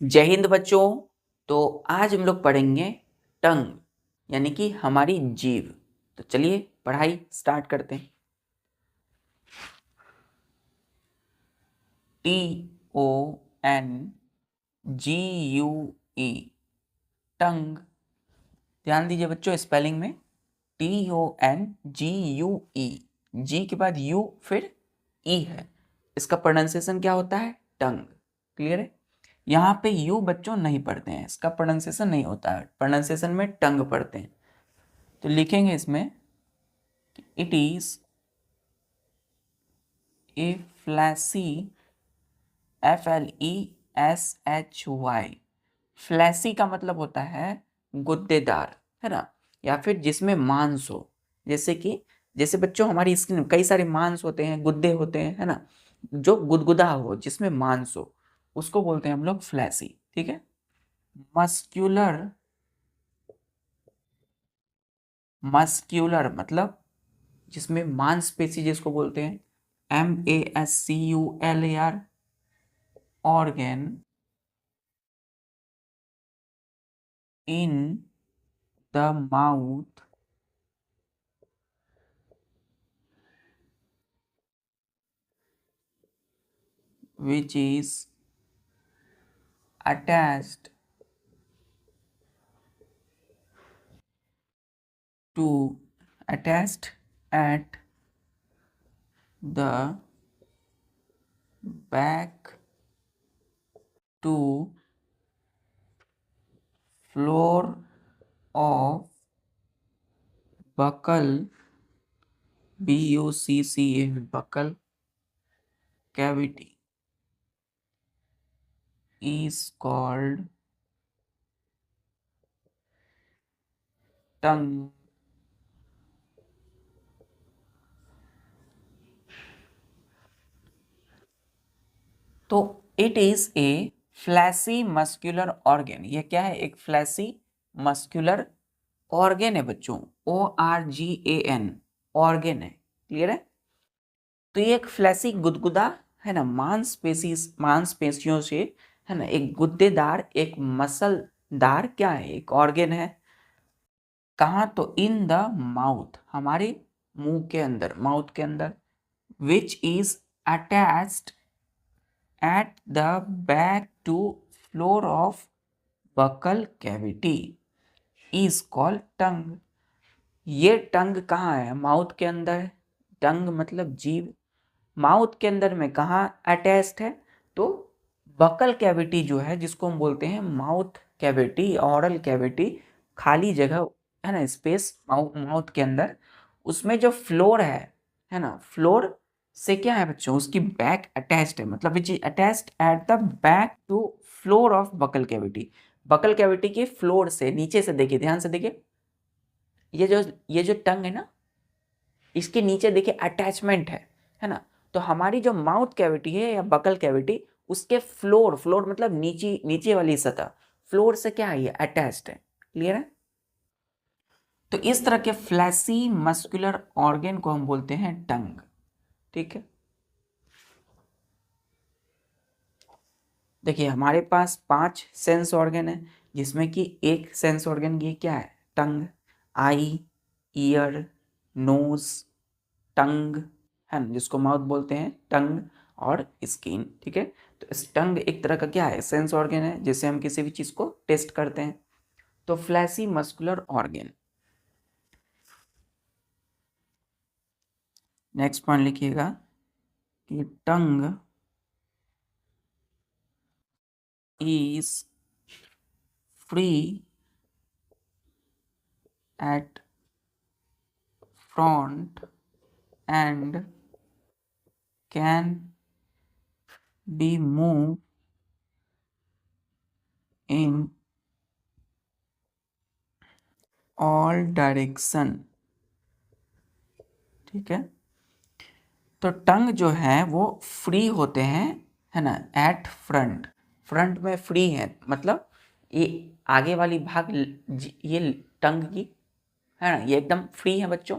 जय हिंद बच्चों। तो आज हम लोग पढ़ेंगे टंग यानी कि हमारी जीभ। तो चलिए पढ़ाई स्टार्ट करते हैं। TONGUE टंग। ध्यान दीजिए बच्चों, स्पेलिंग में TONGUE, जी के बाद यू फिर ई है। इसका प्रोनाउंसिएशन क्या होता है? टंग। क्लियर है? यहाँ पे यू बच्चों नहीं पढ़ते हैं, इसका प्रोनाउंसिएशन नहीं होता है, प्रोनाउंसिएशन में टंग पढ़ते हैं। तो लिखेंगे इसमें it is a fleshy, FLESHY। Fleshy का मतलब होता है गुद्देदार, है ना, या फिर जिसमें मांस हो। जैसे बच्चों हमारी स्किन में कई सारे मांस होते हैं, गुद्दे होते हैं, है ना, जो गुदगुदा हो, जिसमें मांस हो, उसको बोलते हैं हम लोग फ्लैसी। ठीक है। मस्क्यूलर, मस्क्यूलर मतलब जिसमें मांसपेशी जिसको बोलते हैं, MASCULAR। Organ in the mouth which is attached to attached at the back to floor of buccal, BUCCA, buccal cavity is called tongue. तो it is a fleshy muscular organ. ये क्या है? एक फ्लैसी मस्क्यूलर ऑर्गेन है बच्चों, ORGAN, organ है। Clear है? तो ये एक फ्लैसी गुदगुदा, है ना, मांसपेशियों से, है ना, एक गुद्देदार, एक मसलदार क्या है? एक ऑर्गेन है। कहाँ? तो इन द माउथ, हमारे मुंह के अंदर, माउथ के अंदर। विच is attached at the back to floor of buccal cavity is called tongue। ये टंग कहाँ है? माउथ के अंदर है। टंग मतलब जीभ। माउथ के अंदर में कहाँ अटैच्ड है? तो बकल कैविटी जो है, जिसको हम बोलते हैं माउथ कैविटी, ऑरल कैविटी, खाली जगह, है ना, स्पेस माउथ के अंदर, उसमें जो फ्लोर है ना, फ्लोर से क्या है बच्चों? उसकी बैक अटैच्ड है, मतलब which is attached at the back to floor of buccal cavity. Buccal cavity के फ्लोर से, नीचे से देखिए, ध्यान से देखिए, ये जो टंग है ना, इसके नीचे देखिए अटैचमेंट है ना। तो हमारी जो माउथ कैविटी है या बकल कैविटी, उसके फ्लोर मतलब नीचे वाली सतह, फ्लोर से क्या है? ये अटैच्ड है। क्लियर है? तो इस तरह के फ्लैसी मस्कुलर ऑर्गेन को हम बोलते हैं टंग। ठीक है। देखिए हमारे पास 5 सेंस ऑर्गन है, जिसमें कि एक सेंस ऑर्गन ये क्या है? टंग। आई, ईयर, नोज, टंग, है ना, जिसको माउथ बोलते हैं, टंग और स्किन। ठीक है। तो इस टंग एक तरह का क्या है? सेंस ऑर्गन है, जिससे हम किसी भी चीज को टेस्ट करते हैं। तो fleshy muscular organ. Next point लिखिएगा कि tongue is free at front end can be move in all direction. ठीक है। तो टंग जो है वो फ्री होते हैं, है ना, एट फ्रंट, फ्रंट में फ्री है, मतलब ये आगे वाली भाग, ये टंग की, है ना, ये एकदम फ्री है बच्चों।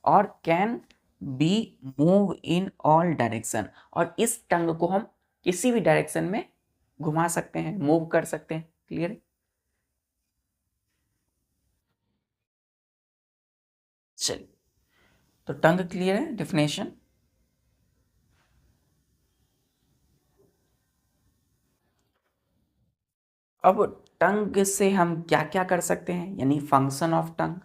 और can be move in all direction, और इस टंग को हम किसी भी डायरेक्शन में घुमा सकते हैं, मूव कर सकते हैं। क्लियर है? चलिए, तो टंग क्लियर है डेफिनेशन। अब टंग से हम क्या क्या कर सकते हैं, यानी फंक्शन ऑफ टंग।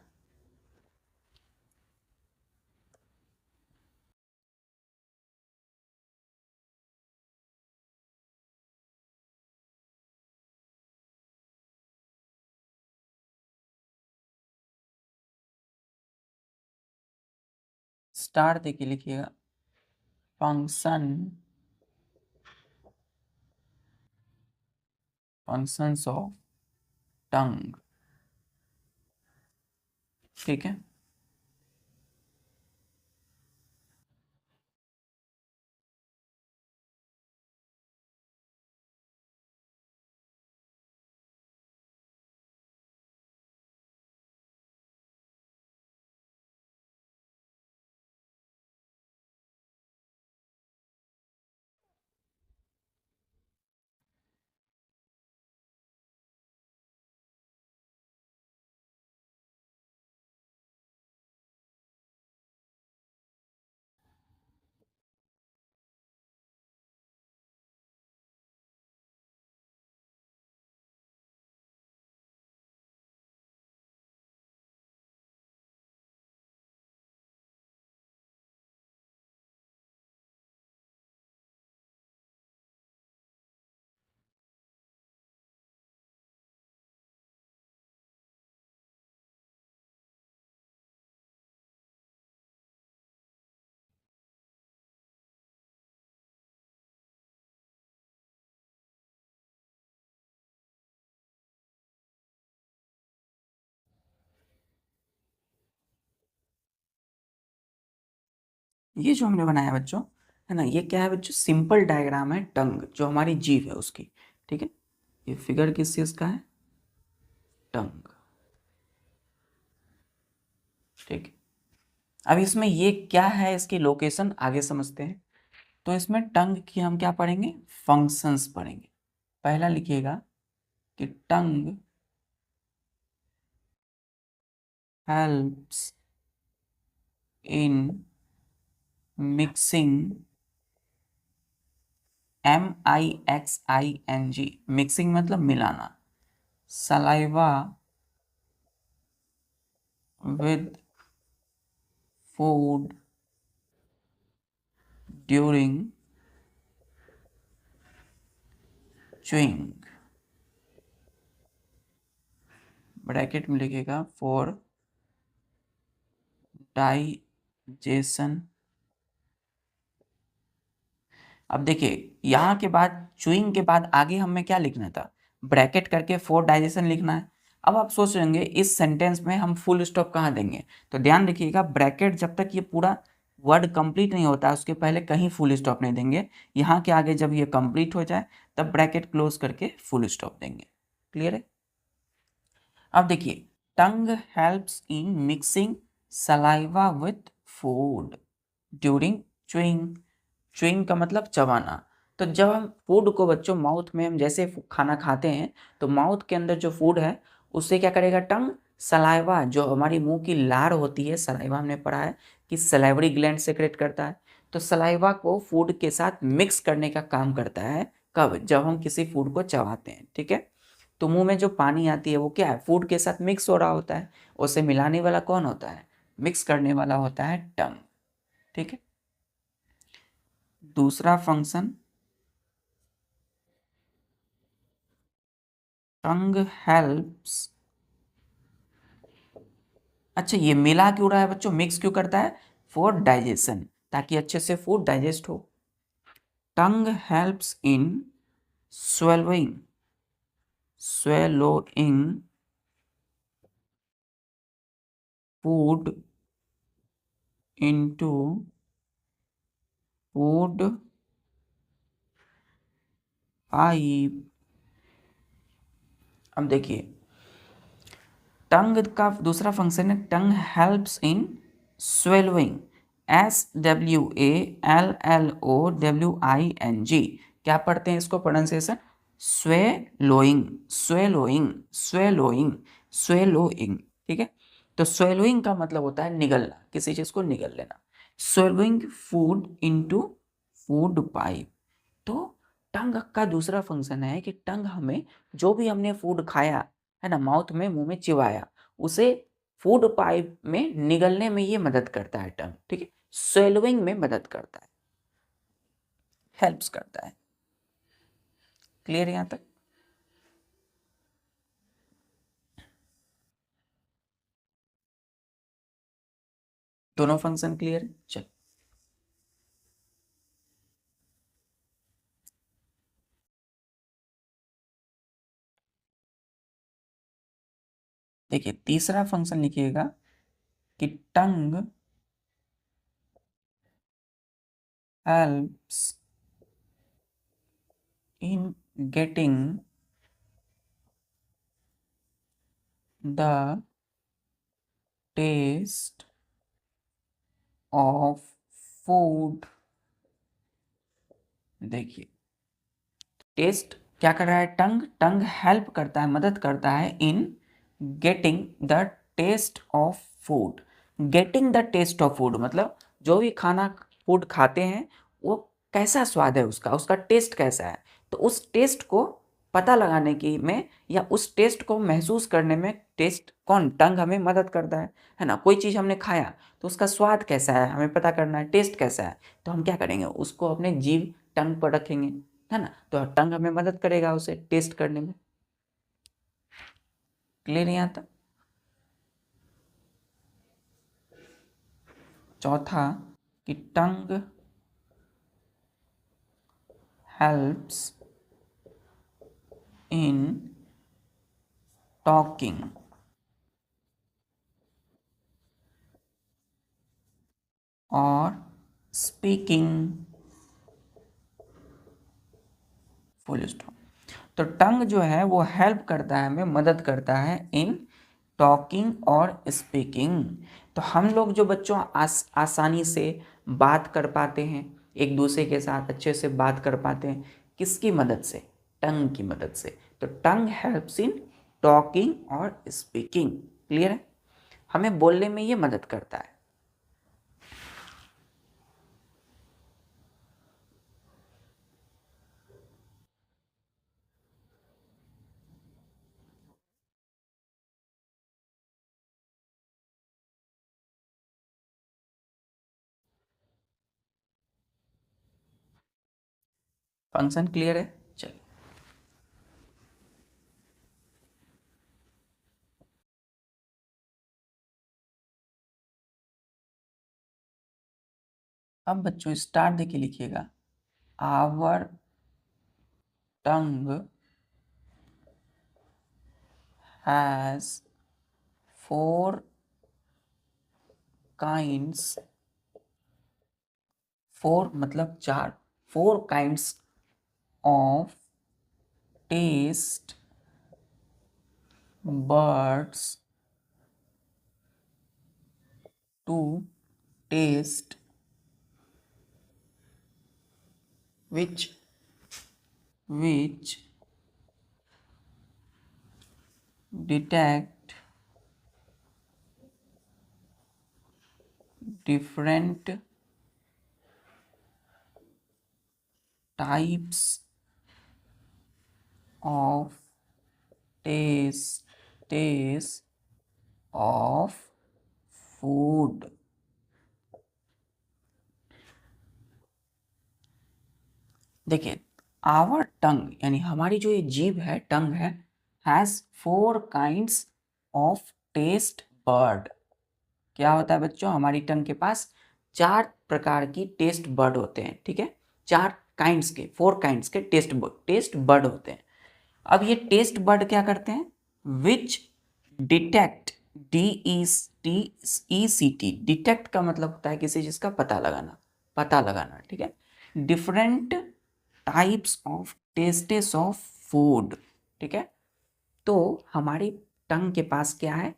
स्टार देखिए लिखिएगा, फंक्शन, फंक्शंस ऑफ टंग। ठीक है, ये जो हमने बनाया बच्चों, है ना, ये क्या है बच्चों, सिंपल डायग्राम है टंग, जो हमारी जीभ है उसकी। ठीक है, ये फिगर किस चीज का है, टंग। ठीक है, अब इसमें ये क्या है, इसकी लोकेशन आगे समझते हैं। तो इसमें टंग की हम क्या पढ़ेंगे, फंक्शंस पढ़ेंगे। पहला लिखिएगा कि tongue helps in mixing, MIXING, mixing मतलब मिलाना, saliva with food during chewing. Bracket में लिखिएगा फॉर डाइजेशन। अब देखिए, यहाँ के बाद च्यूइंग के बाद आगे हमें क्या लिखना था, ब्रैकेट करके फॉर डाइजेशन लिखना है। अब आप सोच रहे होंगे इस सेंटेंस में हम फुल स्टॉप कहाँ देंगे, तो ध्यान रखिएगा, ब्रैकेट जब तक ये पूरा वर्ड कंप्लीट नहीं होता उसके पहले कहीं फुल स्टॉप नहीं देंगे। यहाँ के आगे जब ये कंप्लीट हो जाए तब ब्रैकेट क्लोज करके फुल स्टॉप देंगे। क्लियर है? अब देखिए, tongue helps in mixing saliva with food during chewing. Chewing का मतलब चबाना। तो जब हम फूड को बच्चों माउथ में, हम जैसे खाना खाते हैं तो माउथ के अंदर जो फूड है उससे क्या करेगा, टंग सलाइवा, जो हमारी मुंह की लार होती है, सलाइवा हमने पढ़ा है कि सलाइवरी ग्लैंड सेक्रेट करता है, तो सलाइवा को फूड के साथ मिक्स करने का काम करता है। कब, जब हम किसी फूड को चबाते हैं। ठीक है, तो मुंह में जो पानी आती है वो क्या है, फूड के साथ मिक्स हो रहा होता है। उसे मिलाने वाला कौन होता है, मिक्स करने वाला होता है टंग। ठीक है, दूसरा फंक्शन, टंग हेल्प्स, अच्छा ये मिला क्यों रहा है बच्चों, मिक्स क्यों करता है, फॉर डाइजेशन, ताकि अच्छे से फूड डाइजेस्ट हो। Tongue helps in swallowing, swallowing food into food pipe। अब देखिए, टंग का दूसरा फंक्शन है, टंग हेल्प्स इन स्वेलोइंग, SWALLOWING। क्या पढ़ते हैं इसको pronunciation, swallowing, swallowing, swallowing, swallowing, ठीक है। तो स्वेलोइंग का मतलब होता है निगलना, किसी चीज को निगल लेना। Swallowing food into food pipe. तो टंग का दूसरा फंक्शन है कि टंग हमें जो भी हमने फूड खाया है ना, माउथ में, मुंह में चिबाया, उसे फूड पाइप में निगलने में ये मदद करता है टंग, ठीक है। स्वेलोइंग में मदद करता है, हेल्प्स करता है। क्लियर यहां तक? दोनों फंक्शन क्लियर है? चल, देखिए तीसरा फंक्शन लिखिएगा कि tongue helps in getting the taste of food. देखिए टेस्ट क्या कर रहा है, टंग, टंग हेल्प करता है, मदद करता है in getting the taste of food. Getting the taste of food मतलब जो भी खाना, फूड खाते हैं, वो कैसा स्वाद है उसका, उसका टेस्ट कैसा है, तो उस टेस्ट को पता लगाने की में, या उस टेस्ट को महसूस करने में, टेस्ट कौन, टंग हमें मदद करता है ना। कोई चीज़ हमने खाया तो उसका स्वाद कैसा है हमें पता करना है, टेस्ट कैसा है, तो हम क्या करेंगे, उसको अपने जीभ, टंग पर रखेंगे, है ना। तो टंग हमें मदद करेगा उसे टेस्ट करने में। क्लियर यहाँ तक? चौथा कि टंग हेल्प्स इन टॉकिंग और स्पीकिंग। Full stop. तो टंग जो है वो हेल्प करता है, हमें मदद करता है इन टॉकिंग और स्पीकिंग। तो हम लोग जो बच्चों आसानी से बात कर पाते हैं, एक दूसरे के साथ अच्छे से बात कर पाते हैं, किसकी मदद से, टंग की मदद से। तो टंग हेल्प्स इन टॉकिंग और स्पीकिंग। क्लियर है? हमें बोलने में ये मदद करता है। फंक्शन क्लियर है? चलिए अब बच्चों स्टार्ट देके लिखिएगा, आवर टंग हैज 4 काइंड्स, 4 मतलब 4, 4 kinds of taste buds to taste which detect different types of taste of food। देखिए आवर टंग यानी हमारी जो ये जीभ है, टंग है, has 4 kinds of taste bud. क्या होता है बच्चों, हमारी टंग के पास 4 प्रकार की टेस्ट बर्ड होते हैं, ठीक है। 4 काइंड्स के, 4 काइंड्स के टेस्ट बर्ड होते हैं। अब ये टेस्ट बर्ड क्या करते हैं, विच डिटेक्ट, DETECT, डिटेक्ट का मतलब होता है किसी चीज का पता लगाना, पता लगाना, ठीक है। Different types of tastes of food, ठीक है। तो हमारी टंग के पास क्या है,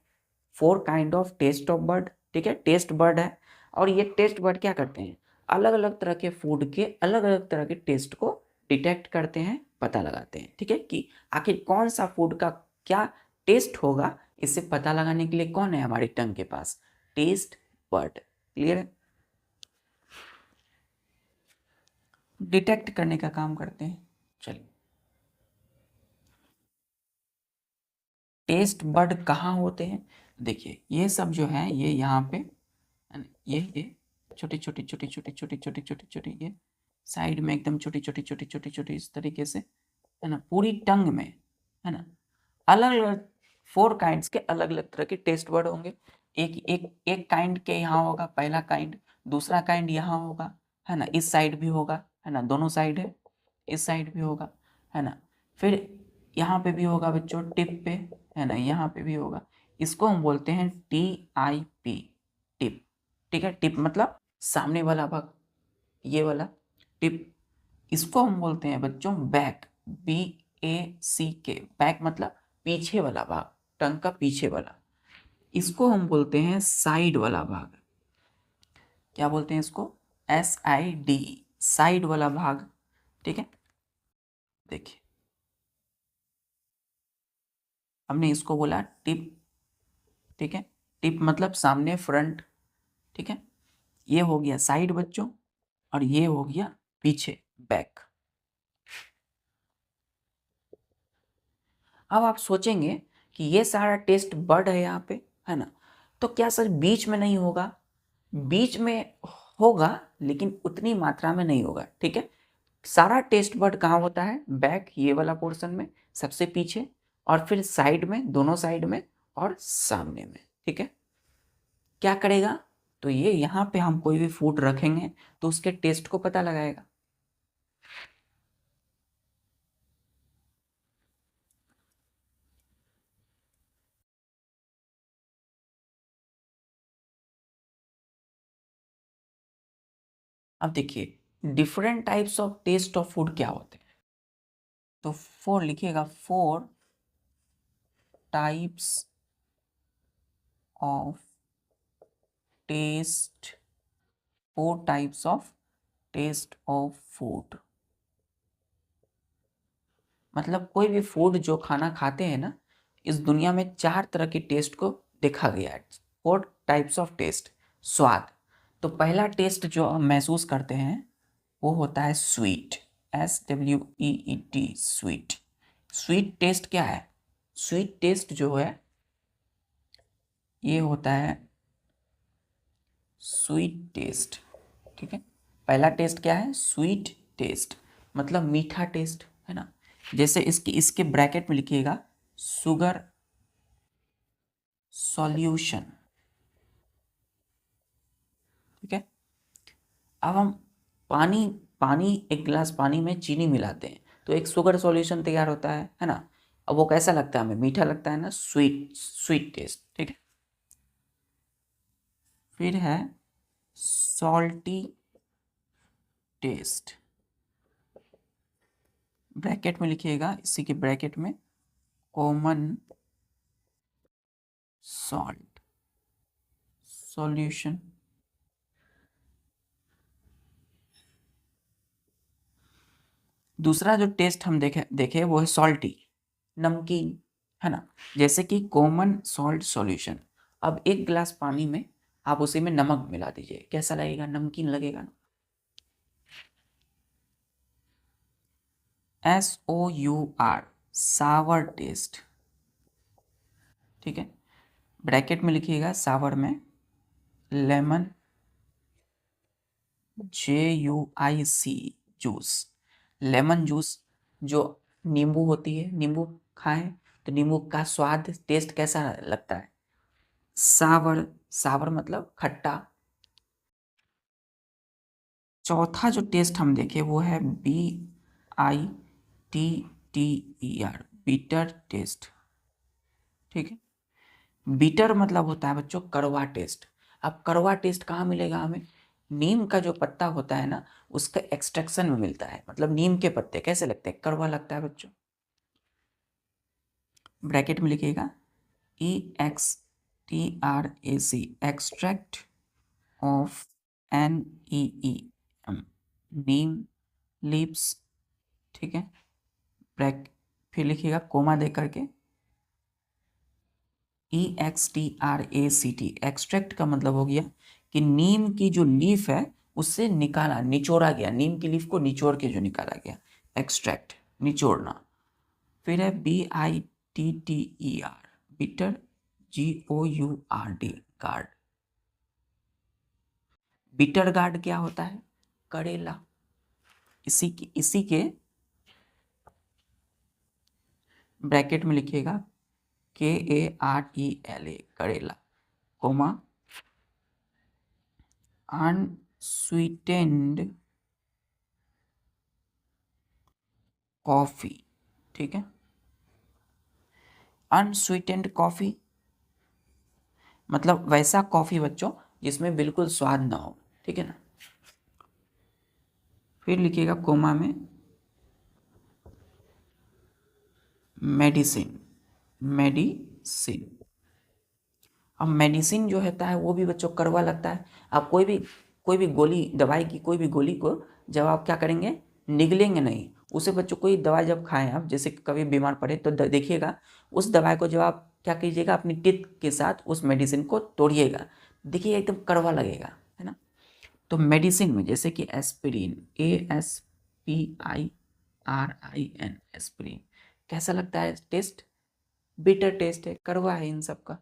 4 kind of taste of bud, ठीक है, टेस्ट बर्ड है। और ये टेस्ट बर्ड क्या करते हैं, अलग अलग तरह के फूड के अलग अलग तरह के टेस्ट को डिटेक्ट करते हैं पता लगाते हैं, ठीक है, कि आखिर कौन सा फूड का क्या टेस्ट होगा, इसे पता लगाने के लिए कौन है हमारी टंग के पास, टेस्ट बड। क्लियर है? डिटेक्ट करने का काम करते हैं। चलिए, टेस्ट बड कहाँ होते हैं? देखिए ये सब जो है ये यहाँ पे ये छोटी छोटी छोटी छोटी छोटी छोटी छोटी छोटी ये साइड में एकदम छोटी छोटी छोटी छोटी छोटी इस तरीके से, है ना, पूरी टंग में, है ना, अलग अलग 4 काइंड्स के अलग अलग तरह के टेस्ट बड होंगे। एक एक एक काइंड के यहाँ होगा, पहला काइंड, दूसरा काइंड यहाँ होगा, है ना, इस साइड भी होगा, है ना, दोनों साइड है, इस साइड भी होगा, है ना, फिर यहाँ पे भी होगा बच्चों टिप पे, है ना, यहाँ पे भी होगा। इसको हम बोलते हैं TIP, टिप। ठीक है, टिप मतलब सामने वाला भाग, ये वाला टिप। इसको हम बोलते हैं बच्चों बैक, BACK, बैक मतलब पीछे वाला भाग, टंग का पीछे वाला। इसको हम बोलते हैं साइड वाला भाग। क्या बोलते हैं इसको? SID, साइड वाला भाग। ठीक है, देखिए हमने इसको बोला टिप। ठीक है, टिप मतलब सामने, फ्रंट। ठीक है, ये हो गया साइड बच्चों, और ये हो गया पीछे, बैक। अब आप सोचेंगे कि ये सारा टेस्ट बर्ड है यहाँ पे, है ना, तो क्या सर बीच में नहीं होगा? बीच में होगा, लेकिन उतनी मात्रा में नहीं होगा। ठीक है, सारा टेस्ट बर्ड कहाँ होता है? बैक, ये वाला पोर्शन में, सबसे पीछे, और फिर साइड में, दोनों साइड में, और सामने में। ठीक है, क्या करेगा? तो ये यहाँ पे हम कोई भी फूड रखेंगे तो उसके टेस्ट को पता लगाएगा। अब देखिए different types of taste of food क्या होते हैं, तो 4 लिखिएगा, 4 types of taste, 4 types of taste of food. मतलब कोई भी फूड जो खाना खाते हैं ना, इस दुनिया में 4 तरह के टेस्ट को देखा गया है। 4 टाइप्स ऑफ टेस्ट, स्वाद। तो पहला टेस्ट जो हम महसूस करते हैं वो होता है sweet, SWEET, sweet. Sweet taste क्या है? स्वीट टेस्ट जो है ये होता है स्वीट टेस्ट। ठीक है, पहला टेस्ट क्या है? स्वीट टेस्ट, मतलब मीठा टेस्ट, है ना। जैसे इसके इसके ब्रैकेट में लिखिएगा शुगर सॉल्यूशन। ठीक है, अब हम पानी पानी एक गिलास पानी में चीनी मिलाते हैं तो एक शुगर सॉल्यूशन तैयार होता है ना। अब वो कैसा लगता है हमें? मीठा लगता है ना, स्वीट, स्वीट टेस्ट। ठीक है, फिर है सॉल्टी टेस्ट। ब्रैकेट में लिखिएगा, इसी के ब्रैकेट में कॉमन सॉल्ट सॉल्यूशन। दूसरा जो टेस्ट हम देखे देखे वो है सॉल्टी, नमकीन, है ना। जैसे कि कॉमन सॉल्ट सॉल्यूशन, अब एक गिलास पानी में आप उसी में नमक मिला दीजिए, कैसा लगेगा? नमकीन लगेगा ना। SOUR, सावर टेस्ट। ठीक है, ब्रैकेट में लिखिएगा सावर में lemon, JUIC, juice, lemon juice. जो नींबू होती है, नींबू खाएं तो नींबू का स्वाद, टेस्ट कैसा लगता है? सावर, सावर मतलब खट्टा। चौथा जो टेस्ट हम देखें वो है BITTER, बीटर टेस्ट। ठीक है, बीटर मतलब होता है बच्चों कड़वा टेस्ट। अब कड़वा टेस्ट कहाँ मिलेगा हमें? नीम का जो पत्ता होता है ना, उसका एक्सट्रैक्शन में मिलता है। मतलब नीम के पत्ते कैसे लगते हैं? कड़वा लगता है बच्चों। ब्रैकेट में लिखिएगा EXTRAC, extract of NEEM, Neem leaves. ठीक है, फिर लिखिएगा कोमा दे करके EXTRACT। एक्सट्रैक्ट का मतलब हो गया कि नीम की जो लीफ है उससे निकाला, निचोड़ा गया, नीम की लीफ को निचोड़ के जो निकाला गया, एक्सट्रैक्ट, निचोड़ना। फिर है BITTER, bitter, GOURD, guard. Bitter gourd क्या होता है? करेला। इसी के ब्रैकेट में लिखिएगा KARELA, करेला, कोमा अनस्वीटेंड कॉफी। ठीक है, अनस्वीटेंड कॉफी मतलब वैसा कॉफी बच्चों जिसमें बिल्कुल स्वाद ना हो। ठीक है ना। फिर लिखिएगा कोमा में मेडिसिन, मेडिसिन। अब मेडिसिन जो होता है वो भी बच्चों कड़वा लगता है। आप कोई भी गोली, दवाई की कोई भी गोली को जब आप क्या करेंगे, निगलेंगे नहीं उसे बच्चों। कोई दवाई जब खाएं आप, जैसे कभी बीमार पड़े तो देखिएगा उस दवाई को जब आप क्या कीजिएगा, अपनी टीथ के साथ उस मेडिसिन को तोड़िएगा, देखिए एकदम कड़वा लगेगा, है ना। तो मेडिसिन में जैसे कि एस्पिरिन, ASPIRIN, एस्पिरिन, कैसा लगता है टेस्ट? बिटर टेस्ट है, कड़वा है इन सब का।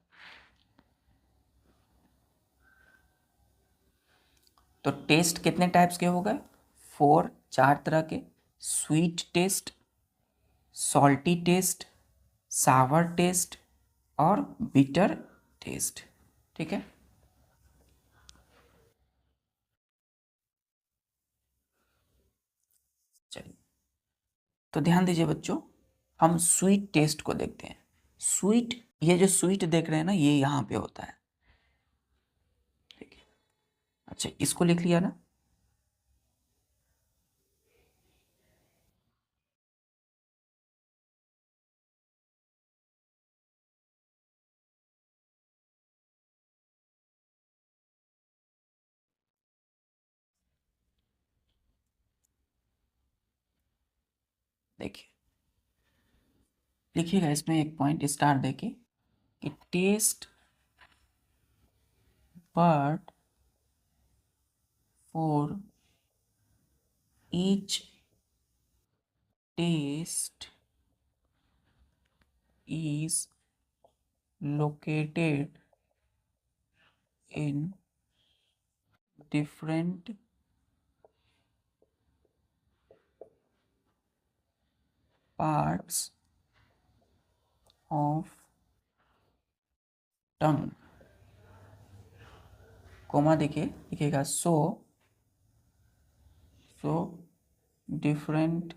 तो टेस्ट कितने टाइप्स के हो गए? 4, 4 तरह के। स्वीट टेस्ट, सॉल्टी टेस्ट, सावर टेस्ट और बिटर टेस्ट। ठीक है। चलिए, तो ध्यान दीजिए बच्चों, हम स्वीट टेस्ट को देखते हैं। स्वीट, ये जो स्वीट देख रहे हैं ना, ये यहाँ पे होता है। ठीक है, अच्छा इसको लिख लिया ना। देखिए, लिखिएगा इसमें एक पॉइंट स्टार देके कि taste bud for each taste is located in different parts of tongue। Comma देखिए, लिखिएगा so different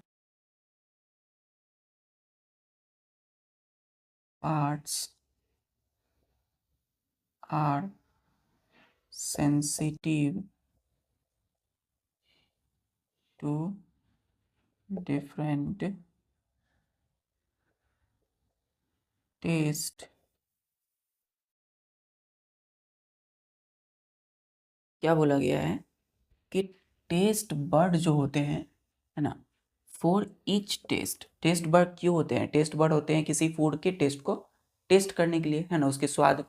parts are sensitive to different taste। क्या बोला गया है कि टेस्ट बर्ड जो होते हैं, है ना, for each taste. Taste bud क्यों होते हैं? टेस्ट बर्ड होते हैं किसी फूड के टेस्ट को टेस्ट करने के लिए, है ना, उसके स्वाद।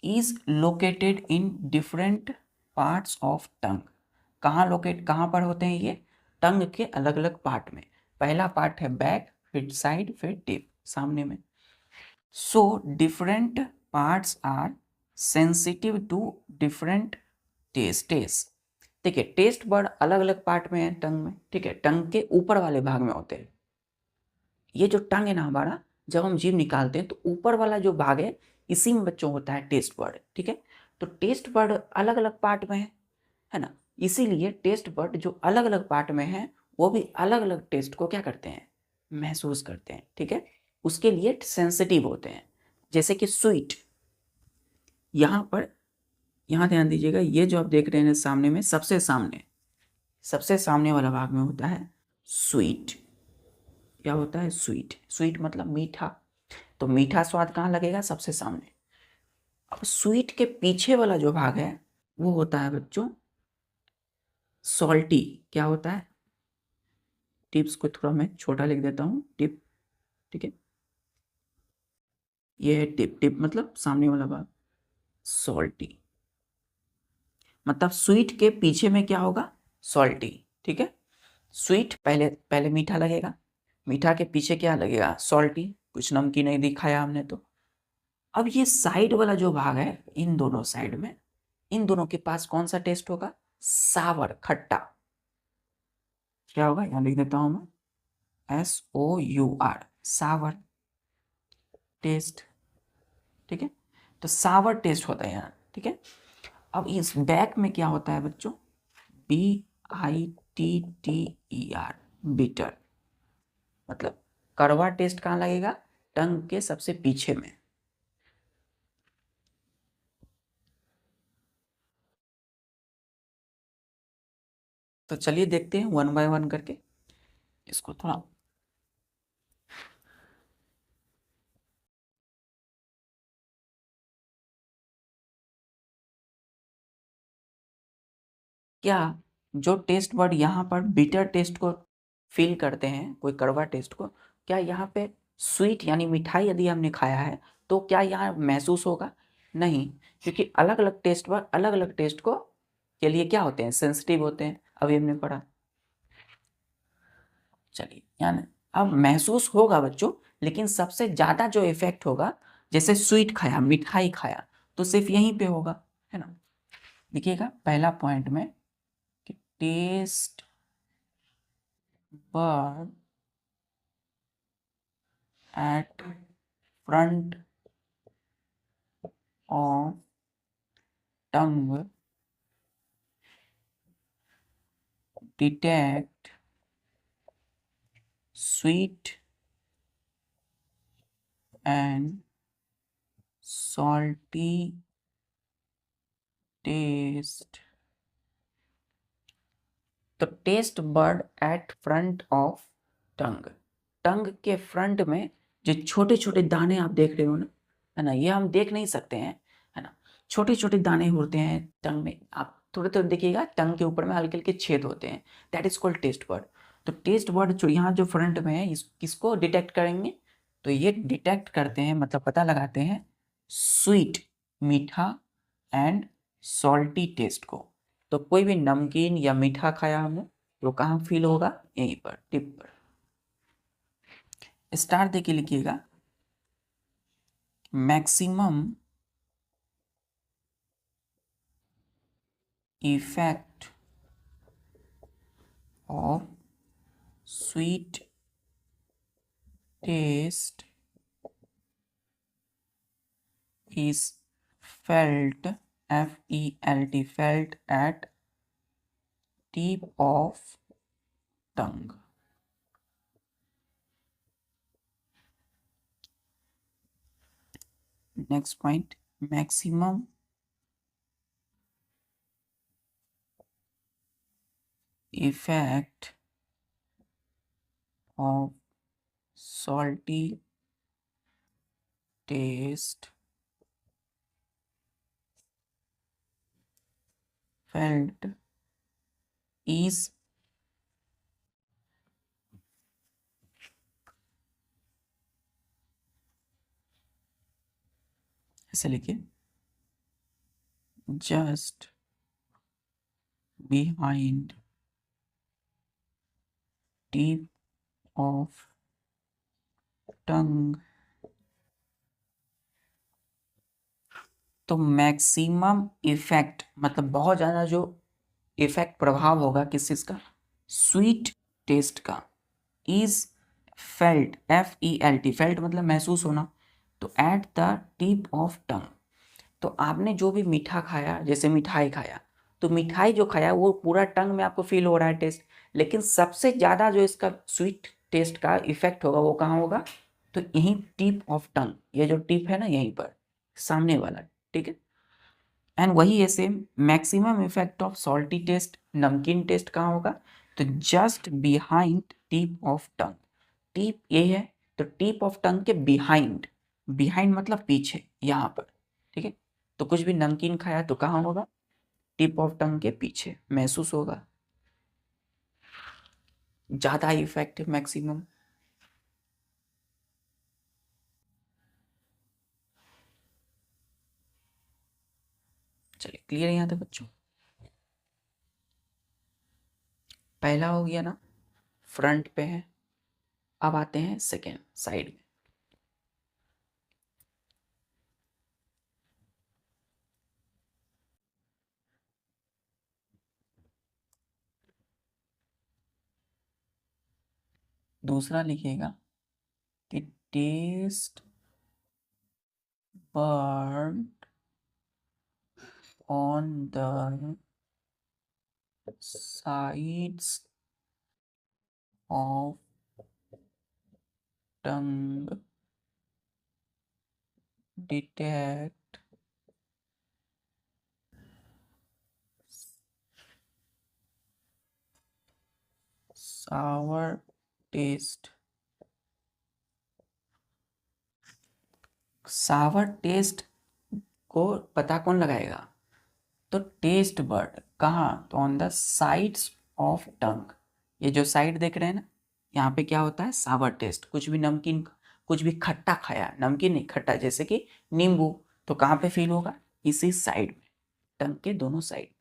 Is located in different parts of tongue. कहाँ पर होते हैं ये? टंग के अलग अलग पार्ट में। पहला पार्ट है बैक, फिर साइड, फिर टिप, सामने में। So different parts are sensitive to different taste. देखिए, टेस्ट बर्ड अलग अलग पार्ट में है टंग में। ठीक है, टंग के ऊपर वाले भाग में होते हैं। ये जो टंग है ना हमारा, जब हम जीभ निकालते हैं तो ऊपर वाला जो भाग है, इसी में बच्चों होता है टेस्ट बर्ड। ठीक है, तो टेस्ट बर्ड अलग अलग पार्ट में है ना। इसीलिए टेस्ट बर्ड जो अलग अलग पार्ट में है वो भी अलग अलग टेस्ट को क्या करते हैं? महसूस करते हैं। ठीक है, उसके लिए सेंसिटिव होते हैं। जैसे कि स्वीट, यहाँ पर, यहाँ ध्यान दीजिएगा, ये जो आप देख रहे हैं सामने में, सबसे सामने वाला भाग में होता है स्वीट। क्या होता है? स्वीट। स्वीट मतलब मीठा। तो मीठा स्वाद कहाँ लगेगा? सबसे सामने। अब स्वीट के पीछे वाला जो भाग है वो होता है बच्चों सॉल्टी। क्या होता है? टिप्स को थोड़ा मैं छोटा लिख देता हूँ, टिप, ठीक है। ये है टिप, टिप मतलब सामने वाला भाग, सॉल्टी मतलब स्वीट के पीछे में क्या होगा, सॉल्टी, ठीक है। स्वीट पहले पहले मीठा लगेगा, मीठा के पीछे क्या लगेगा, सॉल्टी, कुछ नमकीन नहीं दिखाया हमने तो। अब ये साइड वाला जो भाग है, इन दोनों साइड में, इन दोनों के पास कौन सा टेस्ट होगा, सावर, खट्टा। क्या होगा, यहां लिख देता हूं मैं, SOUR, सावर टेस्ट, ठीक है। तो सावर टेस्ट होता है यहाँ, ठीक है। अब इस बैक में क्या होता है बच्चों, BITTER, बिटर, मतलब कड़वा टेस्ट कहाँ लगेगा, टंग के सबसे पीछे में। तो चलिए देखते हैं वन बाय वन करके इसको थोड़ा। क्या जो टेस्ट वर्ड यहाँ पर बिटर टेस्ट को फील करते हैं, कोई कड़वा टेस्ट को, क्या यहाँ पे स्वीट यानी मिठाई यदि हमने खाया है तो क्या यहाँ महसूस होगा, नहीं, क्योंकि अलग अलग टेस्ट वर्ड अलग अलग टेस्ट को के लिए क्या होते हैं, सेंसिटिव होते हैं, अभी हमने पढ़ा। चलिए यानी अब महसूस होगा बच्चों, लेकिन सबसे ज्यादा जो इफेक्ट होगा, जैसे स्वीट खाया, मिठाई खाया, तो सिर्फ यहीं पे होगा, है ना। देखिएगा पहला पॉइंट में कि taste bud at front of tongue detect sweet and salty taste। तो taste bud at front of tongue, tongue के फ्रंट में जो छोटे छोटे दाने आप देख रहे हो ना, है ना, ये हम देख नहीं सकते हैं, है ना, छोटे छोटे दाने होते हैं टंग में, आप थोड़े थोड़े देखिएगा, टंग के ऊपर में हल्के हल्के छेद होते हैं, that is called taste bud. तो टेस्ट बर्ड जो यहाँ जो फ्रंट में है, किसको डिटेक्ट करेंगे, तो ये डिटेक्ट करते हैं, मतलब पता लगाते हैं स्वीट, मीठा एंड सॉल्टी टेस्ट को। तो कोई भी नमकीन या मीठा खाया हमने तो कहाँ फील होगा, यहीं पर, टिप पर। स्टार देके लिखिएगा, maximum effect of sweet taste is felt, FELT, felt at tip of tongue। Next point, maximum effect of salty taste felt is ऐसे लिखिए, just behind tip of tongue। तो मैक्सिमम इफेक्ट मतलब बहुत ज़्यादा जो इफेक्ट प्रभाव होगा किस चीज़ का, स्वीट टेस्ट का, इज फेल्ट, FELT, फेल्ट मतलब महसूस होना, तो एट द टिप ऑफ टंग। तो आपने जो भी मीठा खाया, जैसे मिठाई खाया, तो मिठाई जो खाया वो पूरा टंग में आपको फील हो रहा है टेस्ट, लेकिन सबसे ज़्यादा जो इसका स्वीट टेस्ट का इफेक्ट होगा वो कहाँ होगा, तो यहीं टिप ऑफ टंग, ये जो टिप है ना यहीं पर सामने वाला, ठीक है। एंड वही ऐसे maximum effect of salty taste, नमकीन टेस्ट कहाँ होगा, तो just behind tip of tongue, tip ये है तो टिप ऑफ टंग के बिहाइंड, बिहाइंड मतलब पीछे, यहाँ पर, ठीक है। तो कुछ भी नमकीन खाया तो कहाँ होगा, टिप ऑफ टंग के पीछे महसूस होगा। ज़्यादा इफेक्टिव मैक्सिमम? चलिए क्लियर है यहाँ तक बच्चों? पहला हो गया ना, फ्रंट पे है। अब आते हैं सेकेंड, साइड में। दूसरा लिखिएगा कि taste bud on the sides of tongue detect sour taste। Sour taste को पता कौन लगाएगा? तो टेस्ट बर्ड कहाँ? तो on the sides of tongue. ये जो साइड देख रहे हैं ना, यहाँ पे क्या होता है? सावर टेस्ट। कुछ भी नमकीन, कुछ भी खट्टा खाया, नमकीन नहीं खट्टा, जैसे कि नींबू, तो कहाँ पे फील होगा? इसी साइड में, टंग के दोनों side.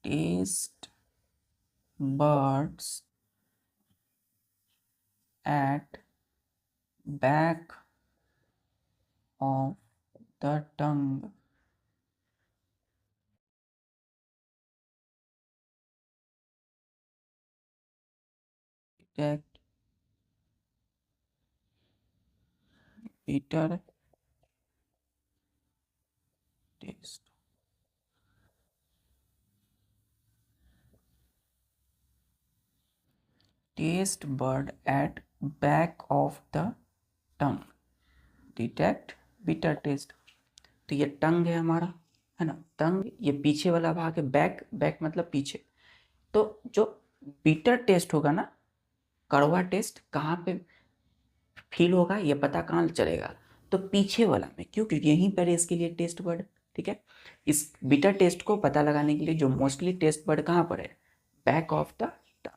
Taste buds at back of the tongue detect bitter taste। taste bud at back of the tongue detect bitter taste। तो ये टंग है हमारा, है ना? टंग ये पीछे वाला भाग है, बैक, बैक मतलब पीछे। तो जो बिटर टेस्ट होगा ना, कड़वा टेस्ट, कहाँ पे फील होगा ये पता कहाँ चलेगा? तो पीछे वाला में। क्यों? क्योंकि यहीं पर है इसके लिए टेस्ट बर्ड। ठीक है, इस बिटर टेस्ट को पता लगाने के लिए जो मोस्टली टेस्ट बर्ड कहाँ पर है? Back of the tongue.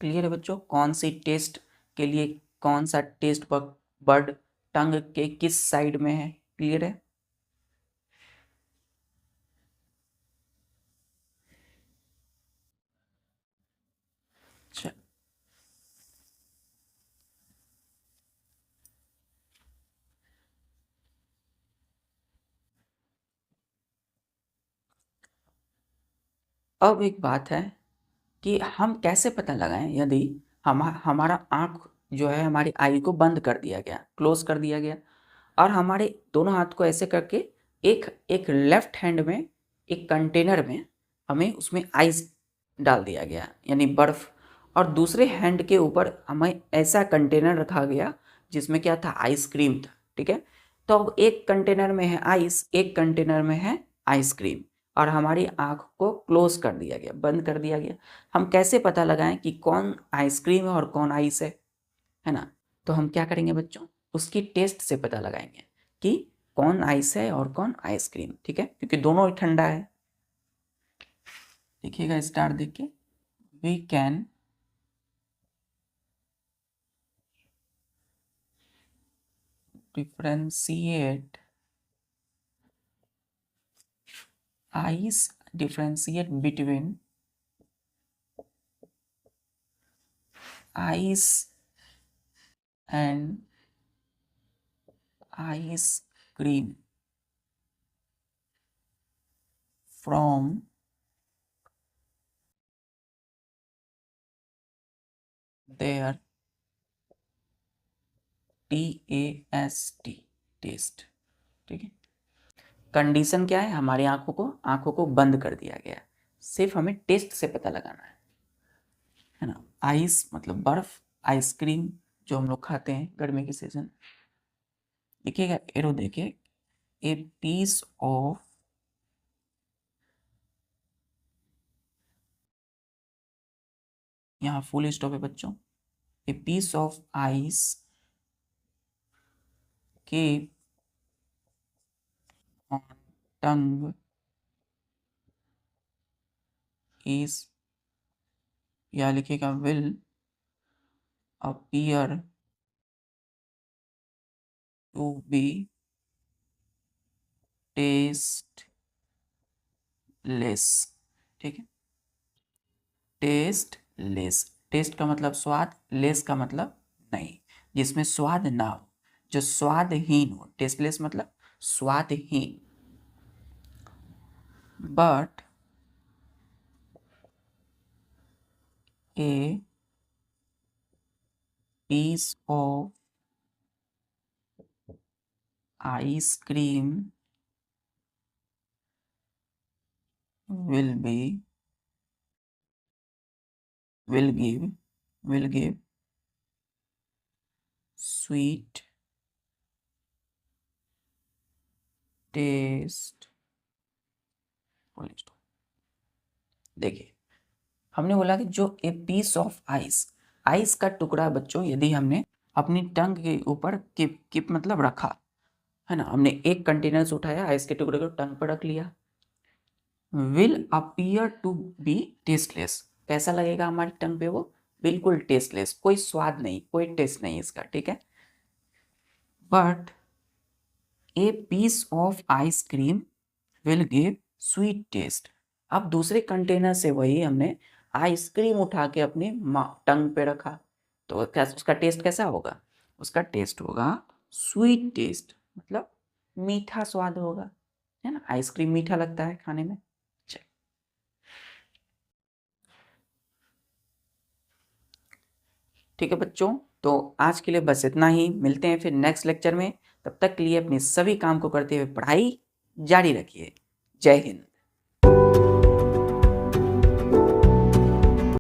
Clear है बच्चों? कौन सी टेस्ट के लिए कौन सा टेस्ट बर्ड टंग के किस साइड में है? क्लियर है? अच्छा, अब एक बात है कि हम कैसे पता लगाएं यदि हमारा आँख जो है, हमारी आई को बंद कर दिया गया, क्लोज कर दिया गया, और हमारे दोनों हाथ को ऐसे करके एक एक लेफ्ट हैंड में एक कंटेनर में हमें उसमें आइस डाल दिया गया, यानी बर्फ़, और दूसरे हैंड के ऊपर हमें ऐसा कंटेनर रखा गया जिसमें क्या था? आइसक्रीम था। ठीक है, तो अब एक कंटेनर में है आइस, एक कंटेनर में है आइसक्रीम, और हमारी आँख को क्लोज कर दिया गया, बंद कर दिया गया। हम कैसे पता लगाएं कि कौन आइसक्रीम है और कौन आइस है ना? तो हम क्या करेंगे बच्चों? उसकी टेस्ट से पता लगाएंगे कि कौन आइस है और कौन आइसक्रीम। ठीक है, क्योंकि दोनों ही ठंडा है। देखिएगा स्टार देख के, we can differentiate ice, differentiate between ice and ice cream from their TAST, taste. ठीक है, कंडीशन क्या है? हमारी आंखों को बंद कर दिया गया है, सिर्फ हमें टेस्ट से पता लगाना है ना? आइस मतलब बर्फ, आइसक्रीम जो हम लोग खाते हैं गर्मी के सीजन। देखिएगा एरो, देखिए, ए पीस ऑफ यहाँ फुल स्टॉप है बच्चों। A piece of ice keep on tongue is, या लिखेगा will appear to be tasteless। ठीक है, टेस्टलेस, टेस्ट का मतलब स्वाद, लेस का मतलब नहीं, जिसमें स्वाद ना हो, जो स्वादहीन हो, टेस्टलेस मतलब स्वादहीन। But a piece of ice cream will give sweet taste। देखिए, हमने बोला कि जो a piece of ice, ice का टुकड़ा बच्चों यदि हमने अपनी टंग के ऊपर किप मतलब रखा है ना, हमने एक कंटेनर से उठाया, आइस के टुकड़े को टंग पर रख लिया, will appear to be tasteless, कैसा लगेगा हमारी टंग पे वो, बिल्कुल टेस्टलेस, कोई स्वाद नहीं, कोई टेस्ट नहीं इसका। ठीक है, but a piece of ice cream will give sweet taste. अब दूसरे कंटेनर से वही हमने आइसक्रीम उठा के अपने टंग पे रखा, तो उसका टेस्ट कैसा होगा, उसका टेस्ट होगा स्वीट टेस्ट, मतलब मीठा स्वाद होगा, है ना, आइसक्रीम मीठा लगता है खाने में। ठीक है बच्चों, तो आज के लिए बस इतना ही, मिलते हैं फिर नेक्स्ट लेक्चर में, तब तक के लिए अपने सभी काम को करते हुए पढ़ाई जारी रखिए। जय हिंद।